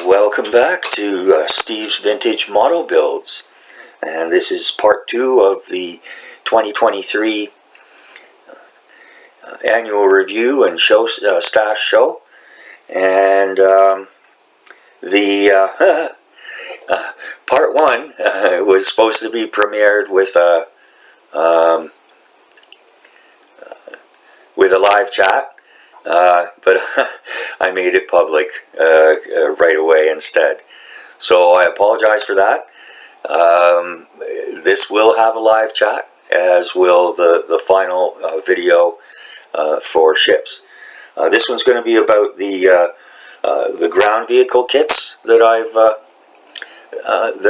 Welcome back to Steve's Vintage Model Builds, and this is part 2 of the 2023 annual review and show stash show. And the part 1 was supposed to be premiered with a live chat. But I made it public right away instead. So I apologize for that. This will have a live chat, as will the final video for ships. This one's going to be about the ground vehicle kits that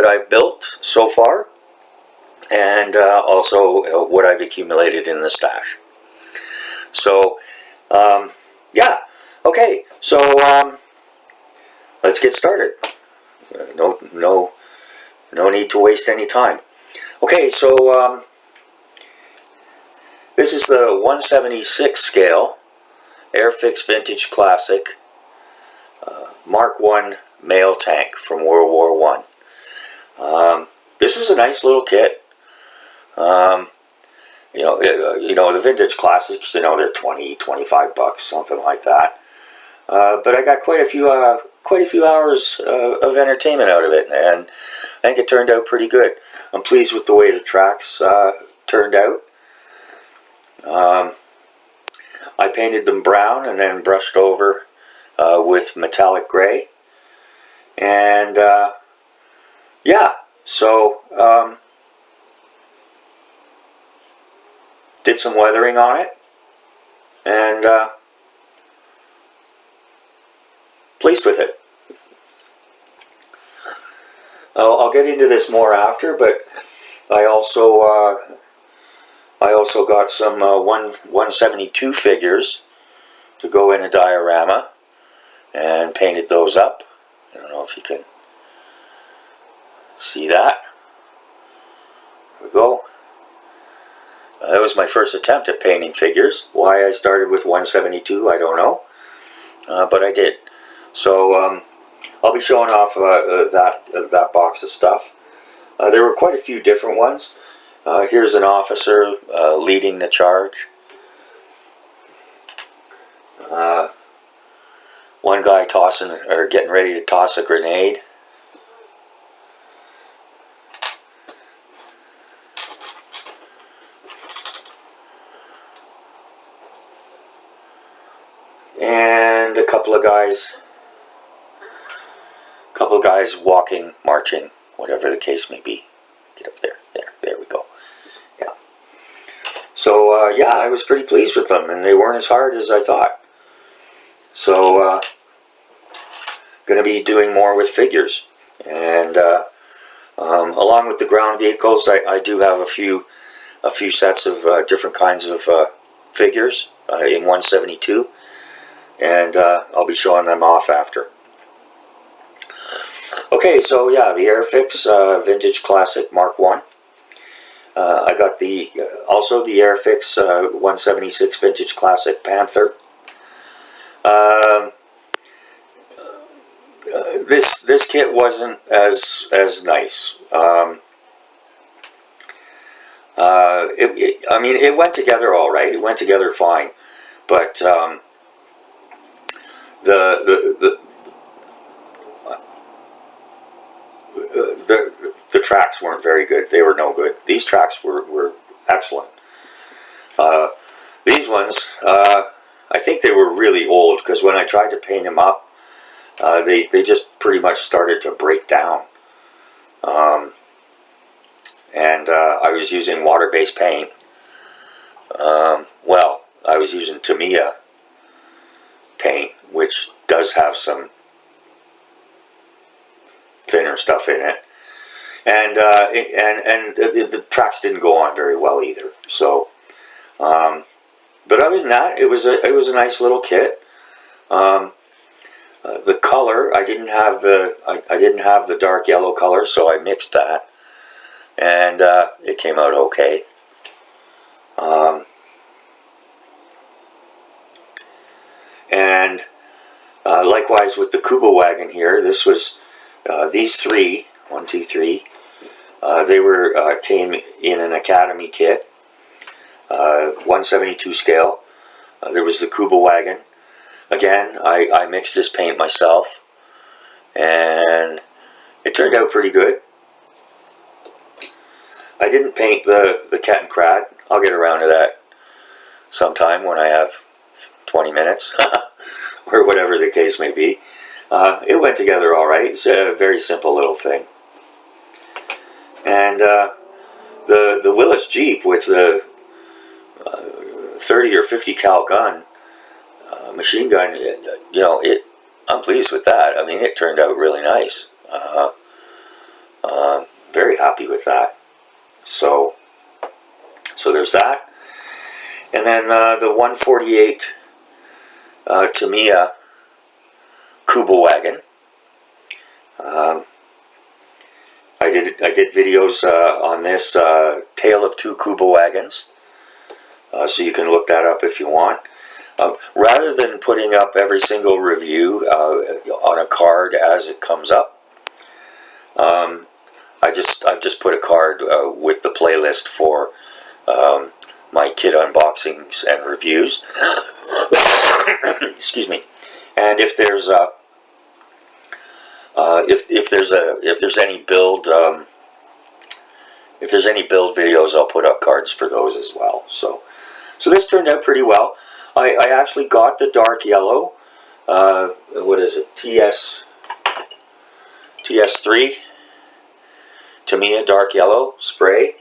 I've built so far, and also what I've accumulated in the stash. So yeah, okay, so let's get started. No need to waste any time. Okay, so this is the 176 scale Airfix Vintage Classic Mark I mail tank from World War I. This is a nice little kit. You know the vintage classics, they're 20, 25 bucks, something like that. But I got quite a few hours of entertainment out of it, and I think it turned out pretty good. I'm pleased with the way the tracks turned out. I painted them brown and then brushed over with metallic gray. And yeah, so did some weathering on it, and pleased with it. I'll get into this more after, but I also got some 172 figures to go in a diorama, and painted those up. I don't know if you can see that. There we go. That was my first attempt at painting figures. Why I started with 172, I don't know, but I did. So I'll be showing off that box of stuff. There were quite a few different ones. Here's an officer leading the charge. One guy getting ready to toss a grenade. And a couple of guys walking, marching, whatever the case may be. Get up there. There we go. Yeah. So yeah, I was pretty pleased with them, and they weren't as hard as I thought. So going to be doing more with figures, and along with the ground vehicles, I do have a few sets of different kinds of figures in 172. And I'll be showing them off after. Okay, so yeah, the Airfix Vintage Classic Mark I. I got also the Airfix 176 Vintage Classic Panther. This kit wasn't as nice. I mean, it went together all right. It went together fine, but the tracks weren't very good. They were no good. These tracks were excellent. These ones, I think they were really old, because when I tried to paint them up, they just pretty much started to break down. And I was using water-based paint. Well, I was using Tamiya paint, which does have some thinner stuff in it, and the tracks didn't go on very well either. So, but other than that, it was a nice little kit. The color, I didn't have the dark yellow color, so I mixed that, and it came out okay. And Likewise with the Kuba Wagon here, this was these three, 1, 2, 3. They were came in an Academy kit, 1/72 scale. There was the Kuba Wagon. Again, I mixed this paint myself, and it turned out pretty good. I didn't paint the cat and crad. I'll get around to that sometime when I have 20 minutes, or whatever the case may be. It went together all right. It's a very simple little thing. And the Willis Jeep with the 30 or 50 cal gun, machine gun, you know, I'm pleased with that. I mean, it turned out really nice. Very happy with that. So there's that. And then the 148 Tamiya Kuba Wagon. I did videos on this Tale of Two Kuba Wagons, so you can look that up if you want. Rather than putting up every single review on a card as it comes up, I've just put a card with the playlist for my kit unboxings and reviews. Excuse me. And if there's any build videos, I'll put up cards for those as well. So this turned out pretty well. I actually got the dark yellow. What is it? TS3 Tamiya dark yellow spray.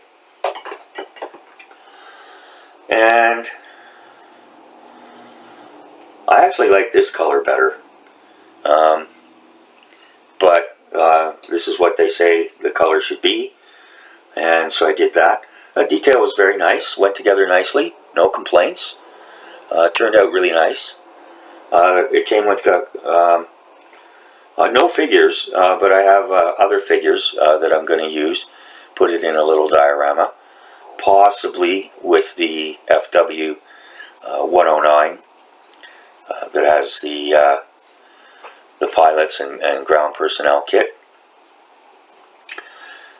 And I actually like this color better. But this is what they say the color should be. And so I did that. Detail was very nice. Went together nicely. No complaints. Turned out really nice. It came with no figures, but I have other figures that I'm going to use. Put it in a little diorama. Possibly with the FW109 that has the pilots and ground personnel kit.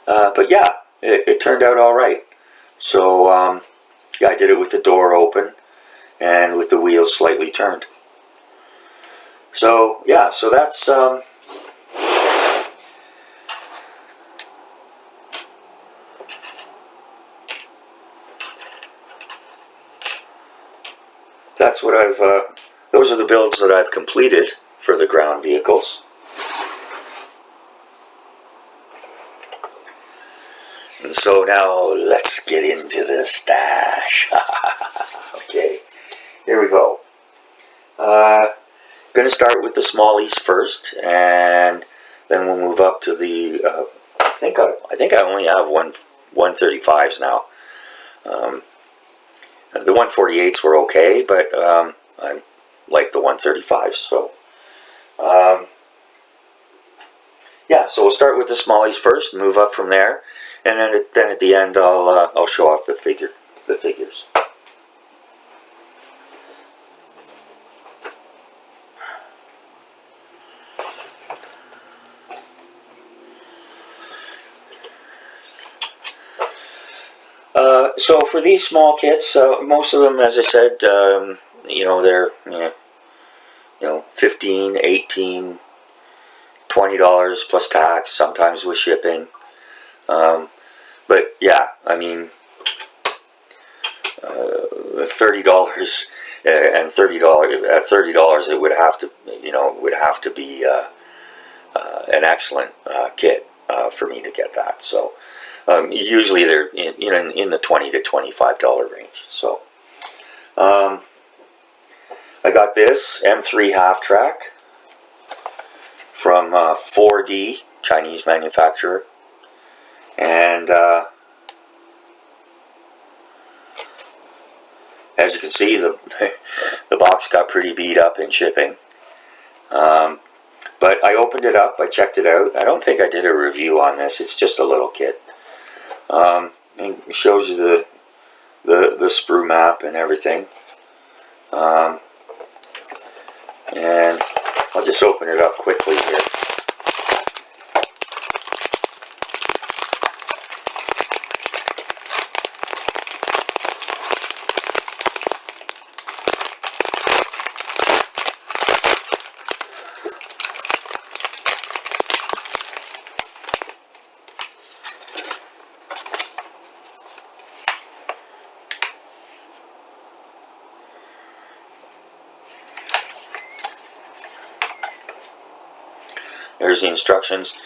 But yeah, it turned out all right. So yeah, I did it with the door open and with the wheels slightly turned. So yeah, so that's what I've those are the builds that I've completed for the ground vehicles. And so now let's get into the stash. Okay, here we go. Going to start with the smallies first, and then we'll move up to the. I think I only have 135s now. The 148s were okay, but I like the 135s. So yeah, so we'll start with the smallies first, move up from there, and then at the end I'll show off the figures. So for these small kits, most of them, as I said, you know, they're you know, $15, $18, $20 plus tax, sometimes with shipping. But yeah, I mean, $30 and $30 at $30, it would have to, you know, be an excellent kit for me to get that. So usually they're in the $20 to $25 range. So I got this M3 half track from 4D, Chinese manufacturer, and as you can see, the box got pretty beat up in shipping. But I opened it up, I checked it out. I don't think I did a review on this. It's just a little kit. It shows you the sprue map and everything. And I'll just open it up quickly here. There's the instructions,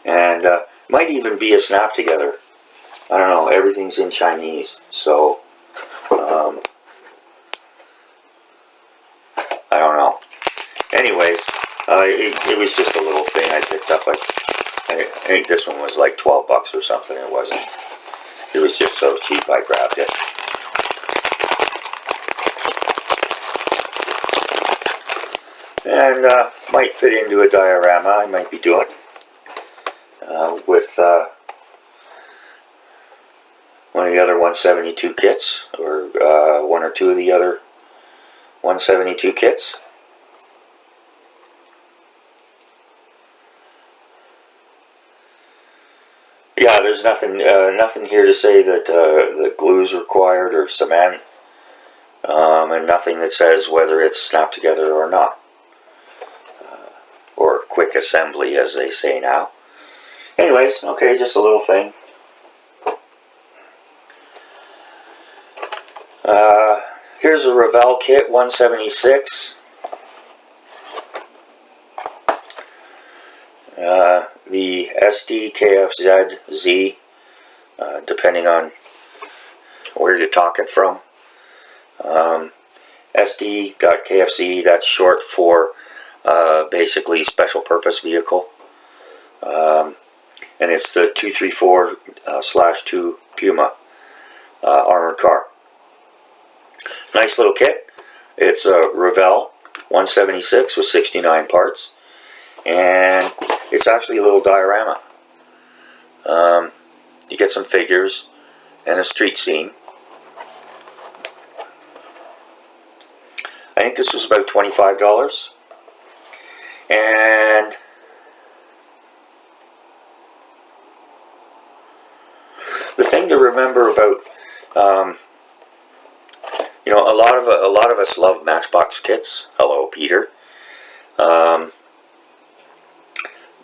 and might even be a snap together. I don't know, everything's in Chinese, so I don't know. Anyways, it was just a little thing I picked up. I think this one was like 12 bucks or something. It wasn't. It was just so cheap I grabbed it. And might fit into a diorama I might be doing with one of the other 172 kits, or one or two of the other 172 kits. Yeah, there's nothing here to say that the glue is required or cement, and nothing that says whether it's snapped together or not. Or quick assembly, as they say now. Anyways, okay, just a little thing. Here's a Revell Kit 176. The SDKfz Z, depending on where you're talking from. SD.Kfz, that's short for basically special purpose vehicle, and it's the 234/2 Puma armored car. Nice little kit. It's a Revell 176 with 69 parts, and it's actually a little diorama. You get some figures and a street scene. I think this was about $25. And the thing to remember about, you know, a lot of us love Matchbox kits. Hello, Peter.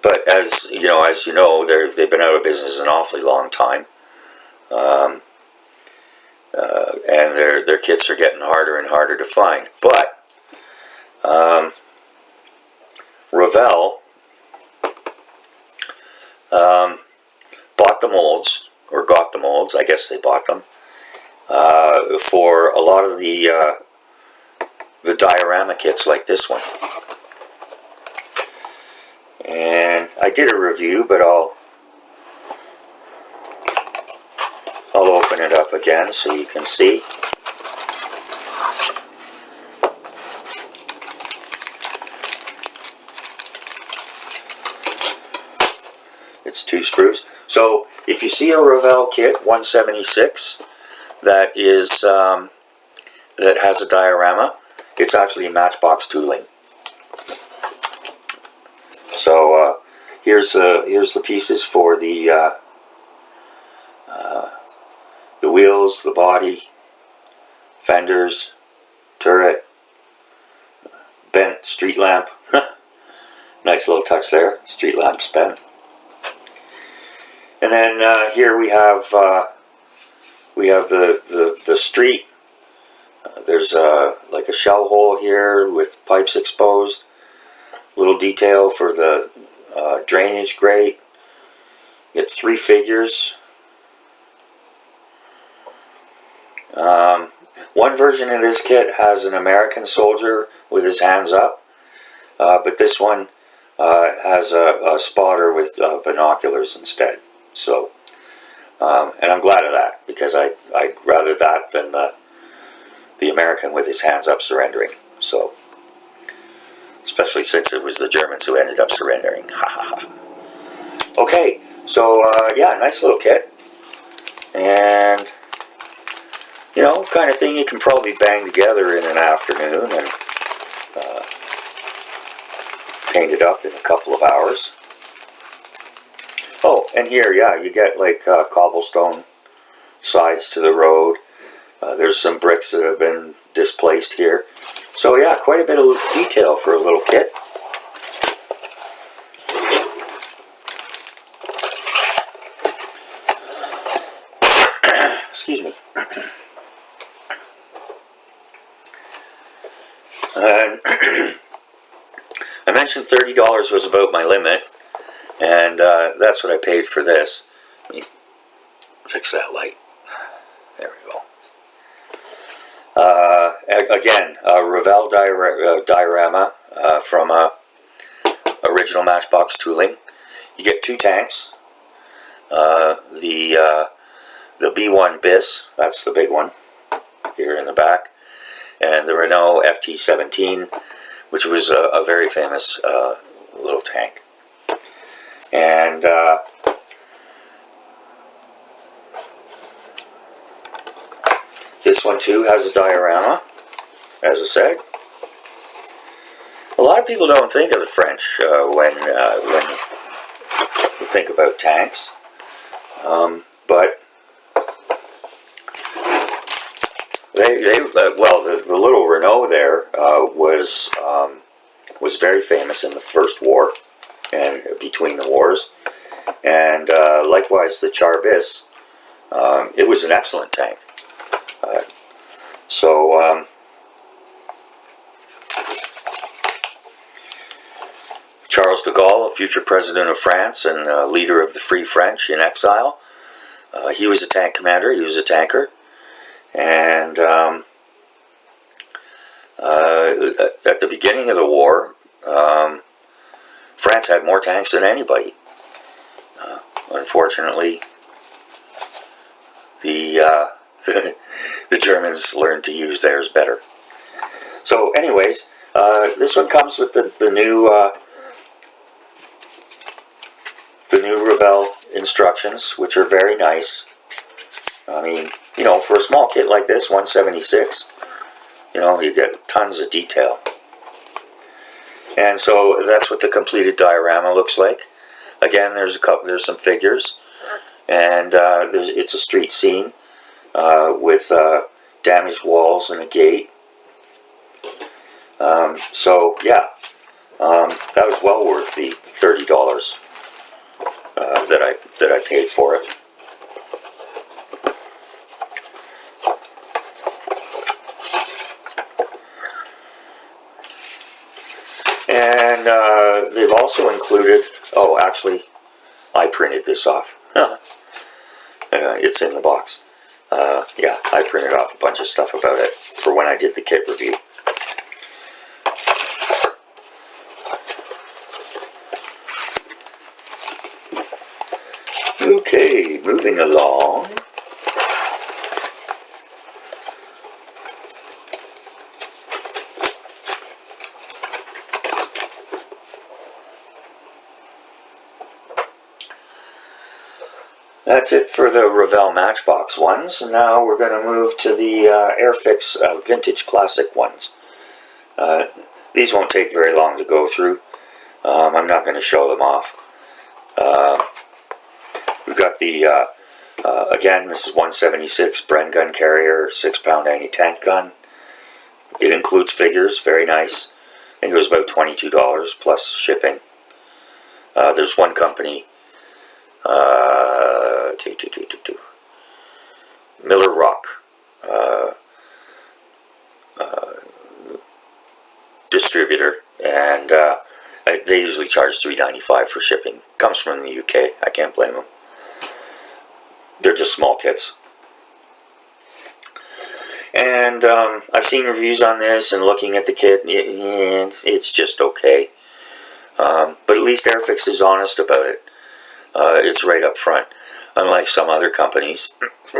But as you know, they've been out of business an awfully long time, and their kits are getting harder and harder to find. But Revell bought the molds, or got the molds, I guess they bought them, for a lot of the diorama kits like this one. And I did a review, but I'll open it up again so you can see. It's 2 screws. So if you see a Revell Kit 176 that is that has a diorama, it's actually Matchbox tooling. So here's the pieces for the wheels, the body, fenders, turret, bent street lamp. Nice little touch there. Street lamp's bent. And then here we have the street. There's like a shell hole here with pipes exposed. Little detail for the drainage grate. You get 3 figures. One version of this kit has an American soldier with his hands up, but this one has a spotter with binoculars instead. So, and I'm glad of that, because I'd rather that than the American with his hands up surrendering. So, especially since it was the Germans who ended up surrendering. Ha ha ha. Okay, so yeah, nice little kit, and you know, kind of thing you can probably bang together in an afternoon and painted up in a couple of hours. Oh, and here, yeah, you get like cobblestone sides to the road. There's some bricks that have been displaced here. So yeah, quite a bit of detail for a little kit. Excuse me. And I mentioned $30 was about my limit, and that's what I paid for this. Let me fix that light. There we go. Again, Revell Diarama from Original Matchbox Tooling. You get 2 tanks. The B1 BIS, that's the big one here in the back, and the Renault FT17, which was a very famous little tank. And this one too has a diorama, as I said. A lot of people don't think of the French when you think about tanks, but well, the little Renault there was very famous in the First War and between the wars, and likewise the Char BIS. It was an excellent tank. Charles de Gaulle, a future president of France and leader of the Free French in exile, he was a tank commander. He was a tanker. And at the beginning of the war, France had more tanks than anybody. Unfortunately, the the Germans learned to use theirs better. So, anyways, this one comes with the new Revell instructions, which are very nice. I mean, you know, for a small kit like this, 176, you know, you get tons of detail. And so that's what the completed diorama looks like. Again, there's some figures, and it's a street scene with damaged walls and a gate. So yeah, that was well worth the $30 that I paid for it. And they've also included, oh, actually, I printed this off. It's in the box. Yeah, I printed off a bunch of stuff about it for when I did the kit review. Okay, moving along. That's it for the Revell Matchbox ones. Now we're going to move to the Airfix Vintage Classic ones. These won't take very long to go through. I'm not going to show them off. We've got the, again, this is 176 Bren Gun Carrier, 6-pound anti-tank gun. It includes figures, very nice. I think it was about $22 plus shipping. There's one company, Miller Rock distributor, and they usually charge $3.95 for shipping. Comes from the UK. I can't blame them. They're just small kits. And I've seen reviews on this and looking at the kit, and it's just okay. But at least Airfix is honest about it. It's right up front. Unlike some other companies who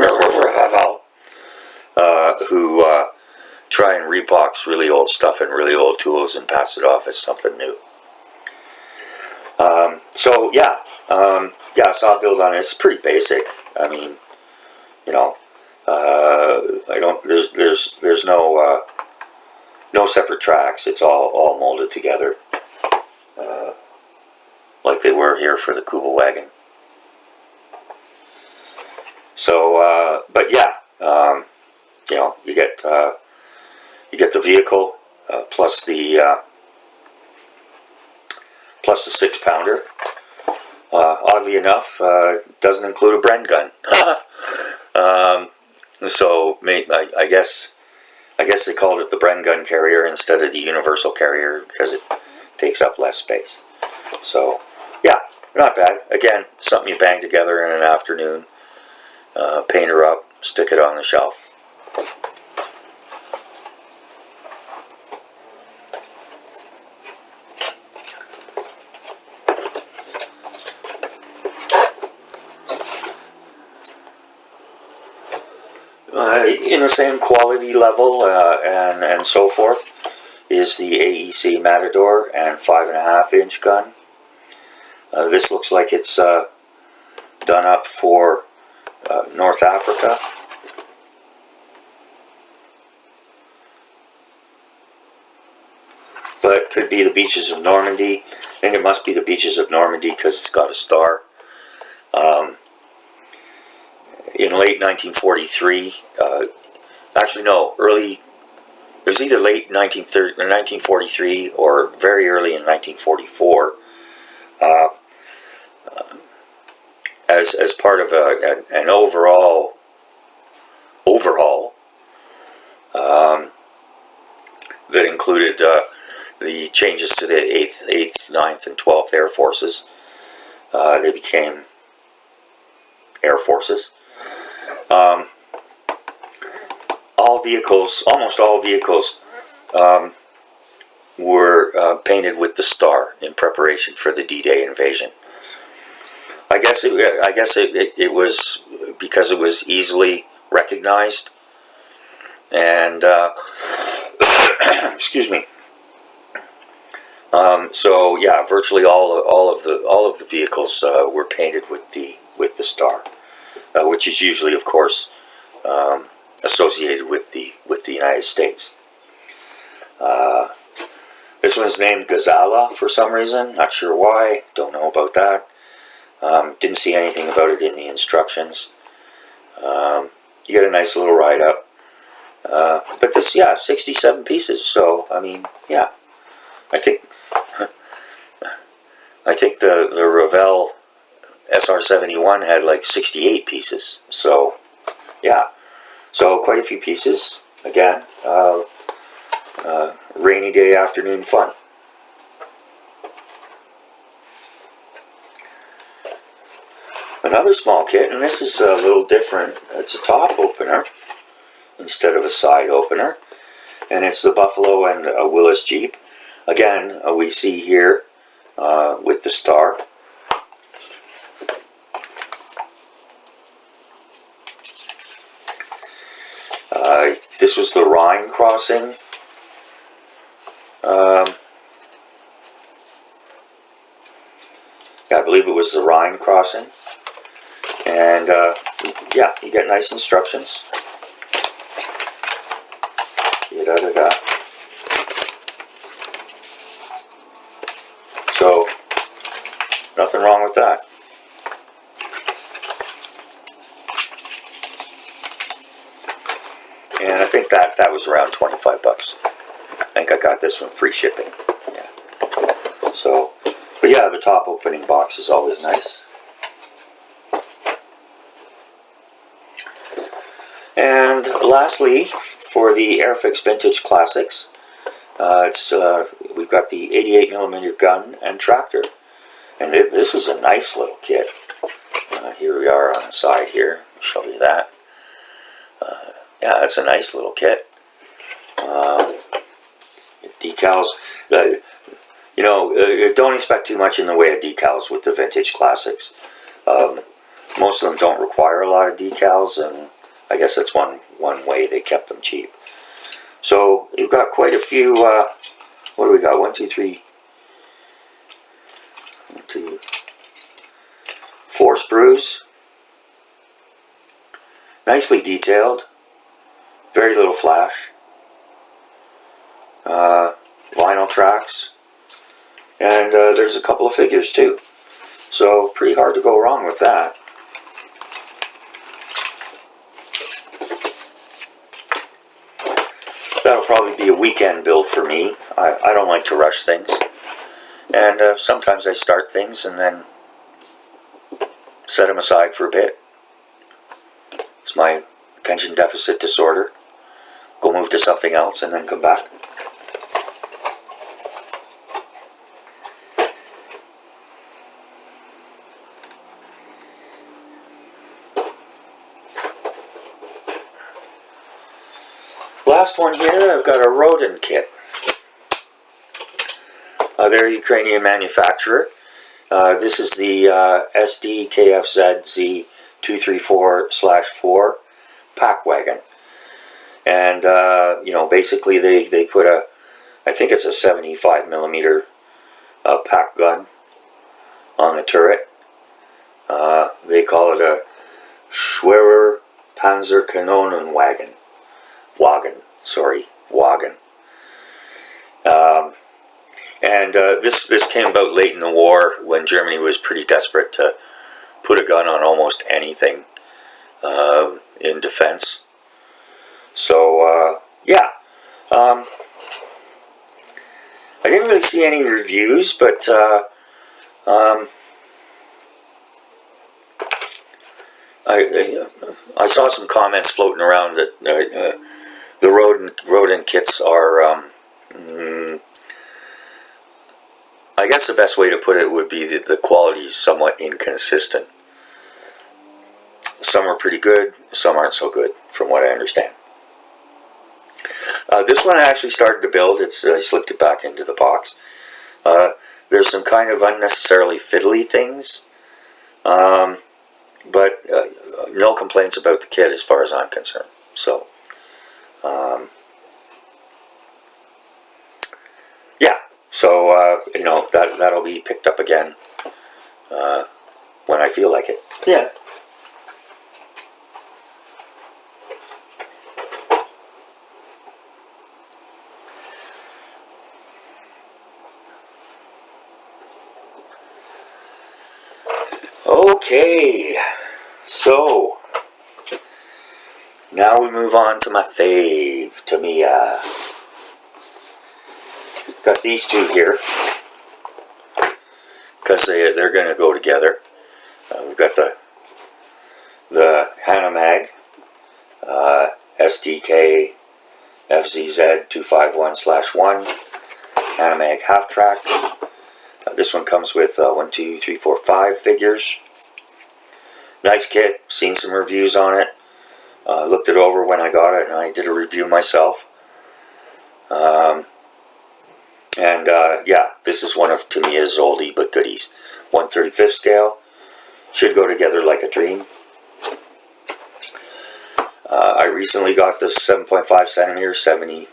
try and rebox really old stuff and really old tools and pass it off as something new. So yeah, yeah, saw build on it. It's pretty basic. I mean, you know, I don't. There's no no separate tracks. It's all molded together. like they were here for the Kuba Wagon. So, but yeah, you know, you get the vehicle plus the 6-pounder. Oddly enough, doesn't include a Bren gun. So I guess they called it the Bren gun carrier instead of the universal carrier because it takes up less space. So yeah, not bad. Again, something you bang together in an afternoon, paint her up, stick it on the shelf. In the same quality level and so forth is the AEC Matador and 5.5-inch gun. This looks like it's done up for North Africa. But could be the beaches of Normandy. I think it must be the beaches of Normandy because it's got a star. In late 1943, actually no, early, it was either late 1943 or very early in 1944, as part of an overall overhaul that included the changes to the 8th, 9th, and 12th Air Forces. They became Air Forces. Almost all vehicles were painted with the star in preparation for the D-Day invasion. I guess it was because it was easily recognized, and excuse me. So yeah, virtually all of the vehicles were painted with the star, which is usually, of course, associated with the United States. This one's named Gazala for some reason. Not sure why. Don't know about that. Didn't see anything about it in the instructions. You get a nice little ride up. But this, yeah, 67 pieces. So I mean, yeah, I think the Revell SR71 had like 68 pieces. So yeah. So quite a few pieces. Again, rainy day afternoon fun. Another small kit, and this is a little different. It's a top opener instead of a side opener, and it's the Buffalo and Willis Jeep. Again, we see here with the star. This was the Rhine crossing. Yeah, I believe it was the Rhine crossing. And yeah, you get nice instructions. Da-da-da-da. So, nothing wrong with that. And I think that was around 25 bucks. I think I got this one free shipping. Yeah. So, but yeah, the top opening box is always nice. And lastly, for the Airfix Vintage Classics, we've got the 88mm gun and tractor. And this is a nice little kit. Here we are on the side here. I'll show you that. Yeah, that's a nice little kit. Decals. You know, don't expect too much in the way of decals with the Vintage Classics. Most of them don't require a lot of decals, and I guess that's one way they kept them cheap. So you've got quite a few. What do we got? 1, 2, 3, 1, 2, 4 sprues. Nicely detailed. Very little flash. Vinyl tracks. And there's a couple of figures too. So pretty hard to go wrong with that. That'll probably be a weekend build for me. I don't like to rush things. And sometimes I start things and then set them aside for a bit. It's my attention deficit disorder. Go move to something else and then come back. Last one here, I've got a Raden kit. They're a Ukrainian manufacturer. This is the SDKfz Z222-4 pack wagon. And, you know, basically they put a, I think it's a 75mm pack gun on the turret. They call it a schwerer Panzercom Wagon. Wagon. This came about late in the war when Germany was pretty desperate to put a gun on almost anything in defense. So yeah, I didn't really see any reviews, but I saw some comments floating around that the Raden kits are, I guess the best way to put it would be that the quality is somewhat inconsistent. Some are pretty good, some aren't so good, from what I understand. This one I actually started to build. I slipped it back into the box. There's some kind of unnecessarily fiddly things, but no complaints about the kit as far as I'm concerned. So, yeah. So you know, that'll be picked up again when I feel like it. Yeah. Okay, so now we move on to my fave, Tamiya. Got these two here because they're going to go together. We've got the Hanamag SDKfz Z222-1 Hanamag half track. This one comes with 1, 2, 3, 4, 5 figures. Nice kit. Seen some reviews on it. Looked it over when I got it, and I did a review myself. Yeah, this is one of Tamiya's oldie but goodies. 1/35 scale. Should go together like a dream. I recently got this 7.5 centimeter, 75mm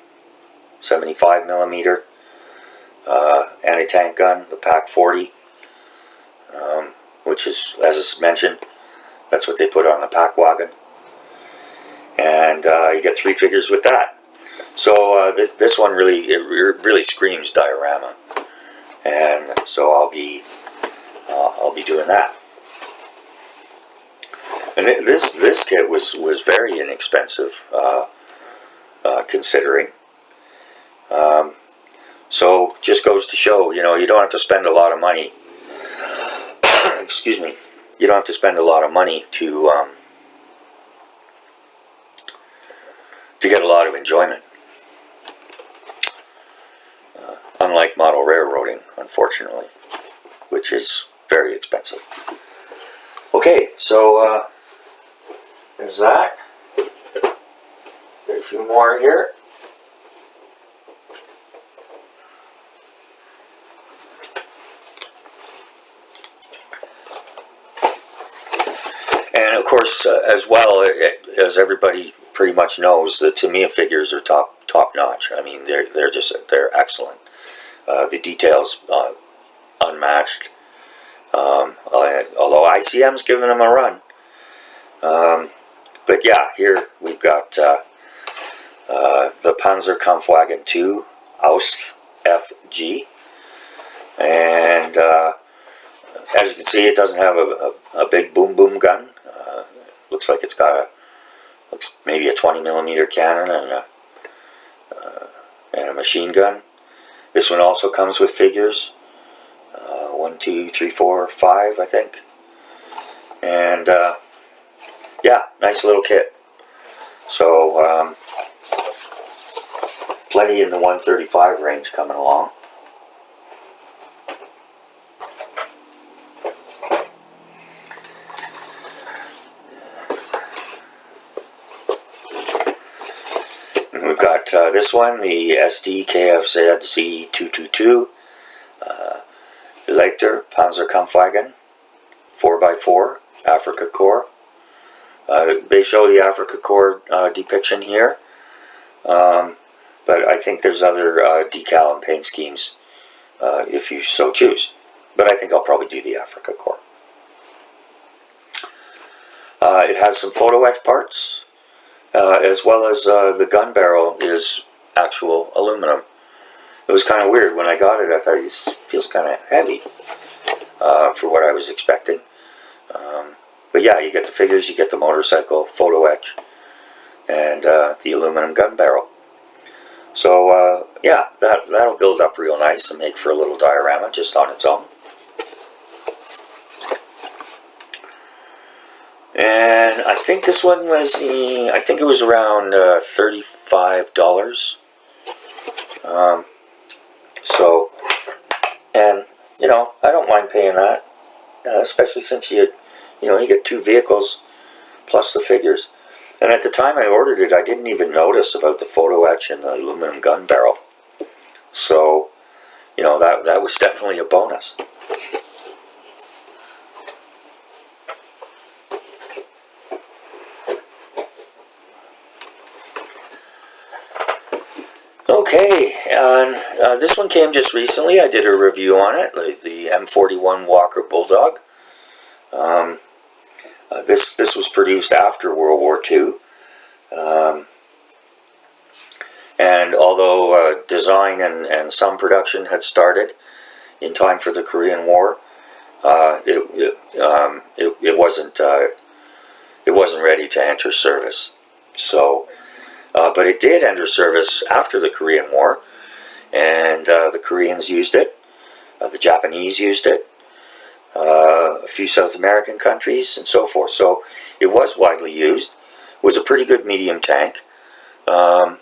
anti-tank gun, the Pack 40, which is, as it's mentioned, that's what they put on the pack wagon. And you get 3 figures with that. So this one really screams diorama, and so I'll be doing that. And this kit was very inexpensive, considering. So just goes to show, you know, you don't have to spend a lot of money. Excuse me. You don't have to spend a lot of money to get a lot of enjoyment. Unlike model railroading, unfortunately, which is very expensive. Okay, so there's that. Got a few more here. And of course, as well, as everybody pretty much knows, the Tamiya figures are top notch. I mean, they're excellent. The details unmatched. Although ICM's giving them a run. But yeah, here we've got the Panzercom Wagon 2 Ausf FG, and as you can see, it doesn't have a big boom boom gun. Looks like it's got maybe a 20mm cannon and a machine gun. This one also comes with figures. 1, 2, 3, 4, 5, I think. And yeah, nice little kit. So plenty in the 135 range coming along. We've got this one, the SDKfz Z222 Elector Panzercom Wagon 4x4 Africa Corps. They show the Africa Corps depiction here, but I think there's other decal and paint schemes if you so choose. But I think I'll probably do the Africa Corps. It has some photo etch parts. As well as the gun barrel is actual aluminum. It was kind of weird when I got it. I thought it feels kind of heavy for what I was expecting. But yeah, you get the figures, you get the motorcycle, photo etch, and the aluminum gun barrel. So yeah, that'll build up real nice and make for a little diorama just on its own. And I think this one was, I think it was around $35. So, and you know, I don't mind paying that, especially since you get 2 vehicles plus the figures. And at the time I ordered it, I didn't even notice about the photo etch and the aluminum gun barrel. So, you know, that was definitely a bonus. Okay, and this one came just recently. I did a review on it, the M41 Walker Bulldog. This was produced after World War II. And although design and some production had started in time for the Korean War, it wasn't ready to enter service. So. But it did enter service after the Korean War, and the Koreans used it, the Japanese used it, a few South American countries, and so forth. So it was widely used. It was a pretty good medium tank. The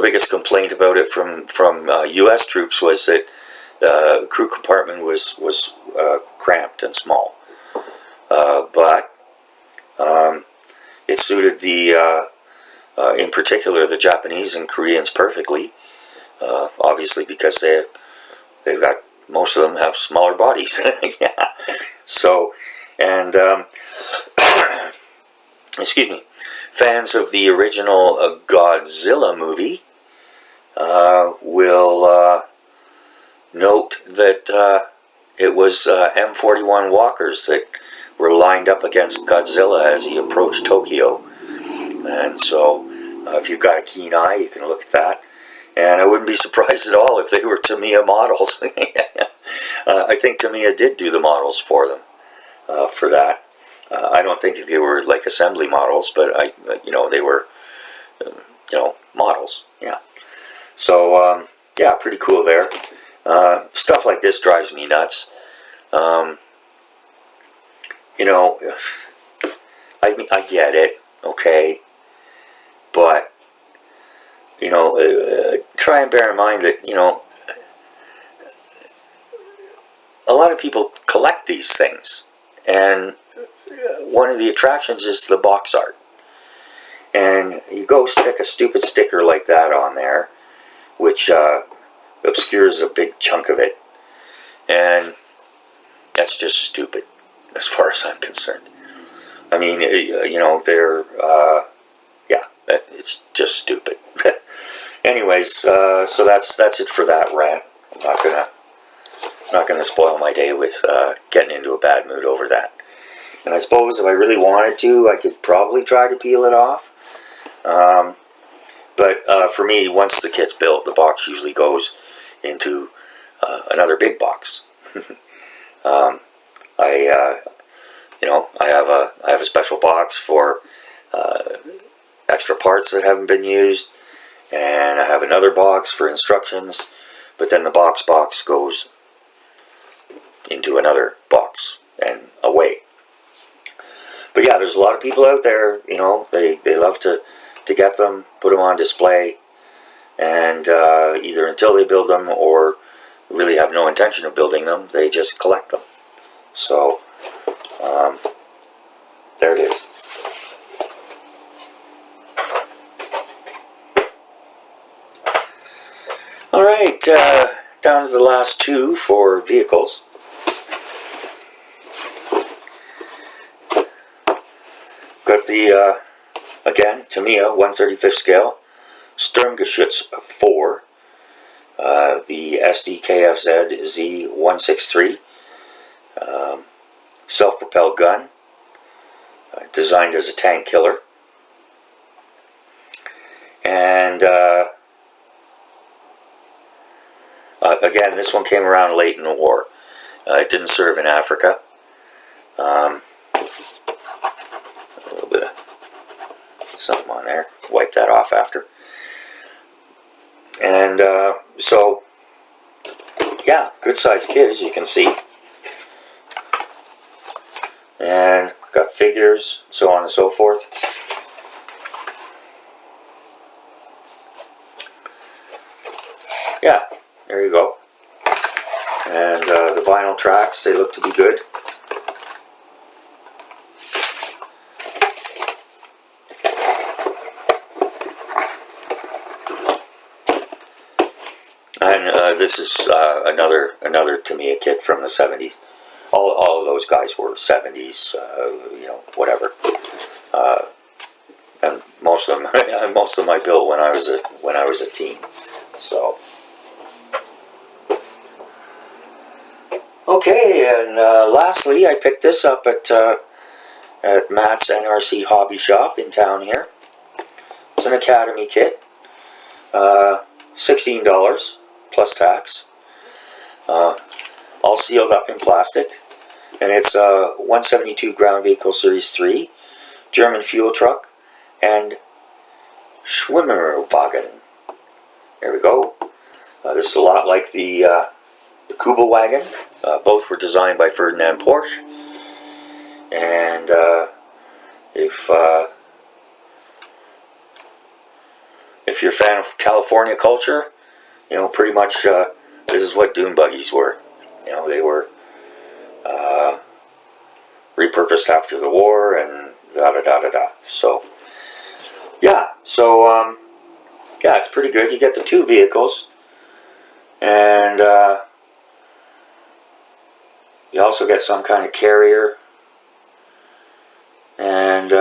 biggest complaint about it from U.S. troops was that the crew compartment was cramped and small. But it suited the in particular the Japanese and Koreans perfectly, obviously because they've got, most of them have smaller bodies. Yeah. So, and excuse me, fans of the original Godzilla movie will note that it was M41 Walkers that were lined up against Godzilla as he approached Tokyo. And so, if you've got a keen eye, you can look at that. And I wouldn't be surprised at all if they were Tamiya models. I think Tamiya did do the models for them, for that. I don't think they were like assembly models, but they were, models. Yeah. So, yeah, pretty cool there. Stuff like this drives me nuts. I get it, okay. But, try and bear in mind that, a lot of people collect these things. And one of the attractions is the box art. And you go stick a stupid sticker like that on there, which obscures a big chunk of it. And that's just stupid, as far as I'm concerned. I mean, they're... it's just stupid. Anyways, so that's it for that rant. I'm not gonna spoil my day with getting into a bad mood over that. And I suppose if I really wanted to, I could probably try to peel it off. But for me, once the kit's built, the box usually goes into another big box. I have a special box for extra parts that haven't been used, and I have another box for instructions, but then the box goes into another box and away. But yeah, there's a lot of people out there, they love to get them, put them on display, and either until they build them or really have no intention of building them, they just collect them. So there it is. Alright, down to the last two for vehicles. Got the, again, Tamiya 1/35 scale, Sturmgeschütz 4, the SDKfz Z163, self-propelled gun, designed as a tank killer. And again, this one came around late in the war. It didn't serve in Africa. A little bit of something on there. Wipe that off after. And so, yeah, good sized kit, as you can see. And got figures, so on and so forth. Yeah, there you go. And the vinyl tracks, they look to be good. And this is another Tamiya kit from the 70s. All of those guys were 70s, whatever. And most of them I built when I was a teen. So okay, and lastly, I picked this up at Matt's NRC Hobby Shop in town here. It's an Academy kit, $16 plus tax, all sealed up in plastic, and it's a 172 Ground Vehicle Series 3 German fuel truck and Schwimmer Wagon. There we go. This is a lot like the Kuba Wagon. Both were designed by Ferdinand Porsche. And if you're a fan of California culture, pretty much this is what dune buggies were. They were repurposed after the war and da-da-da-da-da. So, yeah. So, yeah, it's pretty good. You get the two vehicles. And you also get some kind of carrier. And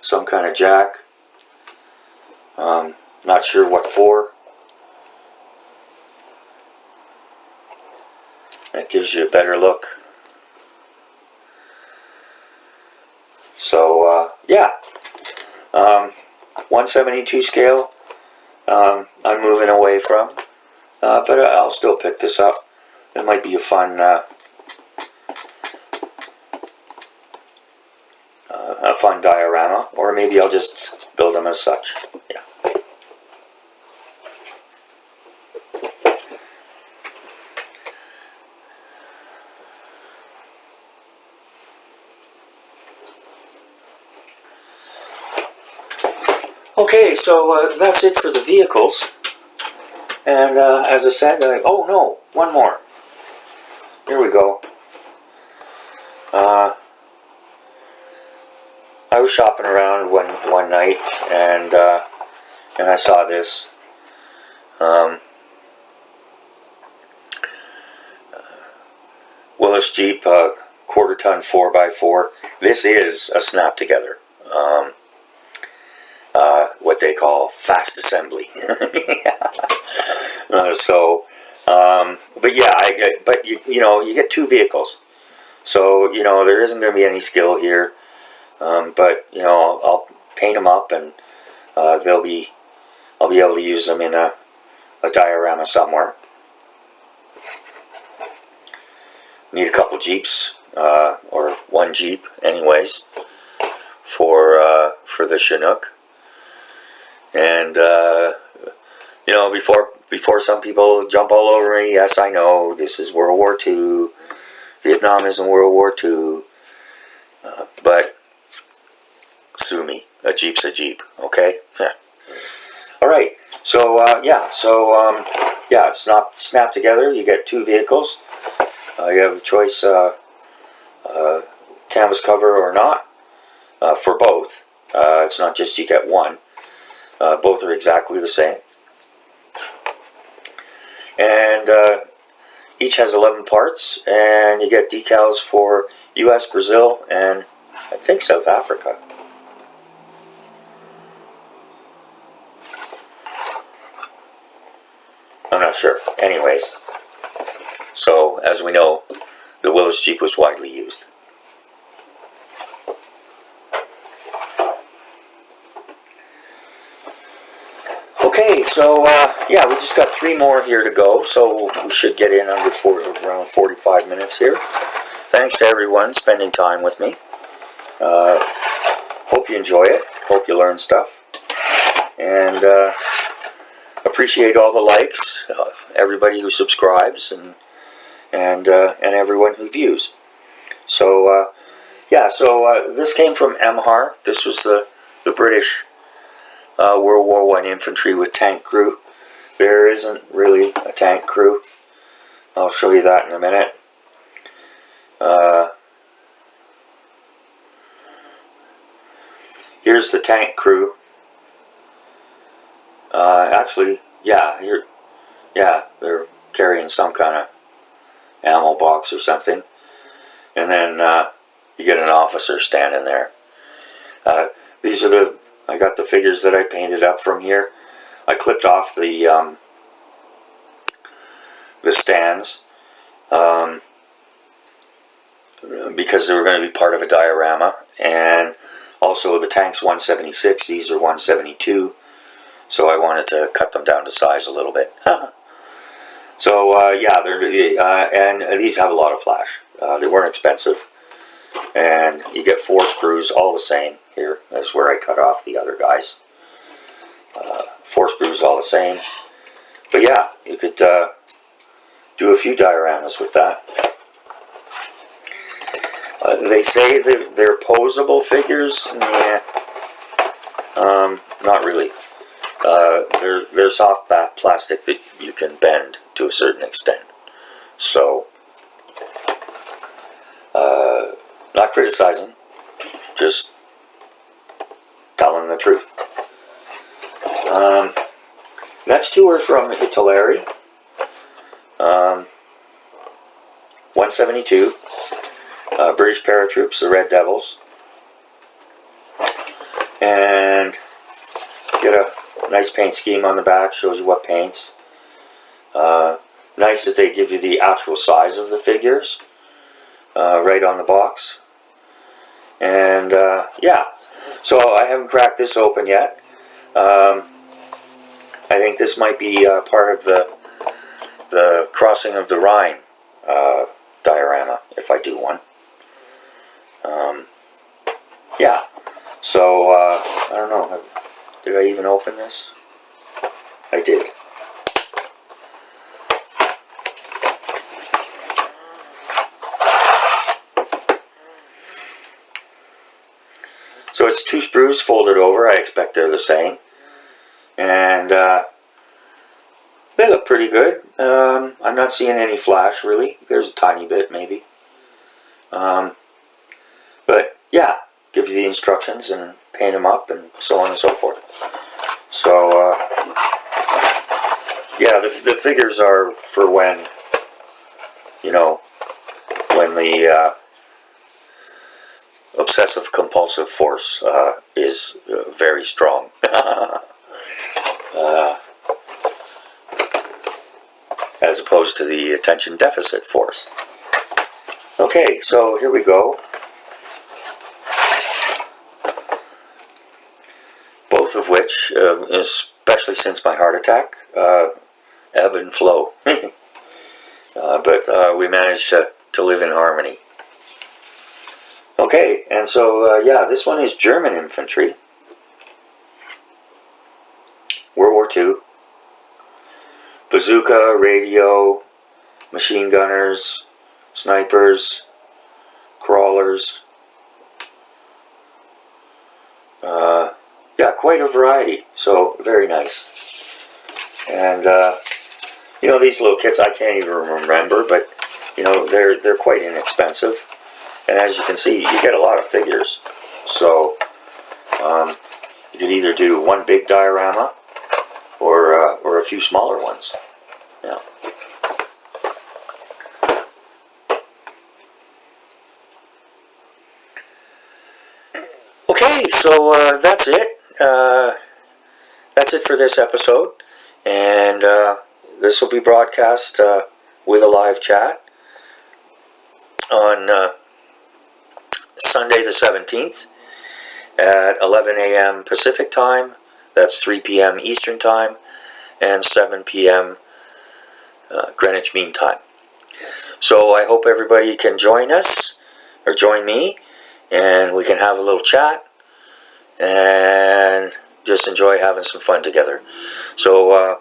some kind of jack. Not sure what for. That gives you a better look. So, yeah. 172 scale, I'm moving away from. But I'll still pick this up. It might be a fun diorama, or maybe I'll just build them as such. Yeah. Okay, so that's it for the vehicles. And as I said, oh no, one more. Here we go. I was shopping around one night, and I saw this. Willis Jeep quarter-ton 4x4. This is a snap together. What they call fast assembly. But yeah, but you get two vehicles, so there isn't going to be any skill here. But I'll paint them up, and I'll be able to use them in a diorama somewhere. need a couple Jeeps, or one Jeep anyways, for the Chinook. And you know, before some people jump all over me, yes, I know this is World War II, Vietnam isn't World War II, but sue me. A Jeep's a Jeep, okay? Yeah. All right. So yeah, it's not snapped together. You get two vehicles. You have the choice, canvas cover or not, for both. It's not just you get one. Both are exactly the same. And each has 11 parts, and you get decals for US, Brazil, and I think South Africa. I'm not sure. Anyways, so as we know, the Willis Jeep was widely used. Okay, so yeah, we just got 3 more here to go, so we should get in under around 45 minutes here. Thanks to everyone spending time with me. Hope you enjoy it. Hope you learn stuff. And appreciate all the likes, everybody who subscribes, and everyone who views. So yeah, so this came from Emhar. This was the British World War I infantry with tank crew. There isn't really a tank crew. I'll show you that in a minute. Here's the tank crew. Actually, yeah, they're carrying some kind of ammo box or something, and then you get an officer standing there. These are I got the figures that I painted up from here. I clipped off the stands because they were going to be part of a diorama, and also the tank's 176. These are 172. So I wanted to cut them down to size a little bit. So yeah, and these have a lot of flash. They weren't expensive, and you get 4 screws, all the same. Here, that's where I cut off the other guys. 4 screws, all the same. But yeah, you could do a few dioramas with that. They say they're posable figures. Nah, not really. They're soft plastic that you can bend to a certain extent. So, not criticizing, just telling the truth. Next 2 are from Italy. 172, British paratroops, the Red Devils. And get a nice paint scheme on the back, shows you what paints. Nice that they give you the actual size of the figures right on the box. And yeah, so I haven't cracked this open yet. I think this might be part of the crossing of the Rhine diorama, if I do one. Yeah, so I don't know, did I even open this? I did. So it's 2 sprues folded over. I expect they're the same. And they look pretty good. I'm not seeing any flash really. There's a tiny bit maybe. But yeah, gives you the instructions and paint them up and so on and so forth. So yeah, the figures are for when, you know, when the obsessive compulsive force is very strong. As opposed to the attention deficit force. Okay, so here we go. Both of which, especially since my heart attack, ebb and flow. But we managed to to live in harmony. Okay, and so, yeah, this one is German infantry. World War II. Bazooka, radio, machine gunners, snipers, crawlers. Yeah, quite a variety, so very nice. And, you know, these little kits, I can't even remember, but, you know, they're quite inexpensive. And as you can see, you get a lot of figures. So, you could either do one big diorama or a few smaller ones. Yeah. Okay, so that's it. That's it for this episode. And this will be broadcast with a live chat on Sunday the 17th at 11 a.m. Pacific time. That's 3 p.m. Eastern time and 7 p.m. Greenwich Mean Time. So I hope everybody can join us, or join me, and we can have a little chat and just enjoy having some fun together. So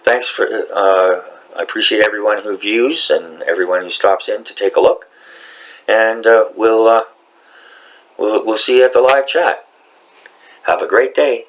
thanks for, I appreciate everyone who views and everyone who stops in to take a look. And we'll see you at the live chat. Have a great day.